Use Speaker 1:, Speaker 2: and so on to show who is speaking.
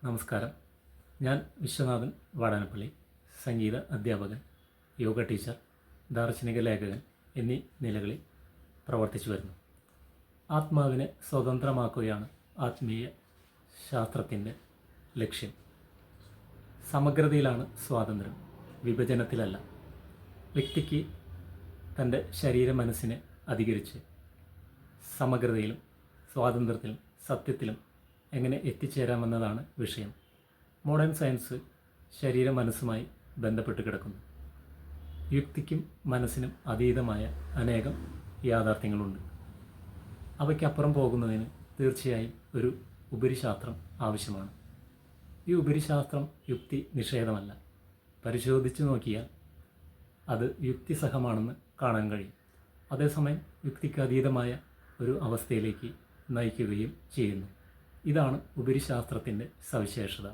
Speaker 1: നമസ്കാരം. ഞാൻ വിശ്വനാഥൻ വാടാനപ്പള്ളി, സംഗീത അധ്യാപകൻ, യോഗ ടീച്ചർ, ദാർശനിക ലേഖകൻ എന്നീ നിലകളിൽ പ്രവർത്തിച്ചു വരുന്നു. ആത്മാവിനെ സ്വതന്ത്രമാക്കുകയാണ് ആത്മീയ ശാസ്ത്രത്തിൻ്റെ ലക്ഷ്യം. സമഗ്രതയിലാണ് സ്വാതന്ത്ര്യം, വിഭജനത്തിലല്ല. വ്യക്തിക്ക് തൻ്റെ ശരീര മനസ്സിനെ അധികരിച്ച് സമഗ്രതയിലും സ്വാതന്ത്ര്യത്തിലും സത്യത്തിലും എങ്ങനെ എത്തിച്ചേരാമെന്നതാണ് വിഷയം. മോഡേൺ സയൻസ് ശരീര മനസ്സുമായി ബന്ധപ്പെട്ട് കിടക്കുന്നു. യുക്തിക്കും മനസ്സിനും അതീതമായ അനേകം യാഥാർത്ഥ്യങ്ങളുണ്ട്. അവയ്ക്കപ്പുറം പോകുന്നതിന് തീർച്ചയായും ഒരു ഉപരിശാസ്ത്രം ആവശ്യമാണ്. ഈ ഉപരിശാസ്ത്രം യുക്തി നിഷേധമല്ല. പരിശോധിച്ചു നോക്കിയാൽ അത് യുക്തിസഹമാണെന്ന് കാണാൻ കഴിയും. അതേസമയം യുക്തിക്ക് അതീതമായ ഒരു അവസ്ഥയിലേക്ക് നയിക്കുകയും ചെയ്യുന്നു. ഇതാണ് ഉപരിശാസ്ത്രത്തിൻ്റെ സവിശേഷത.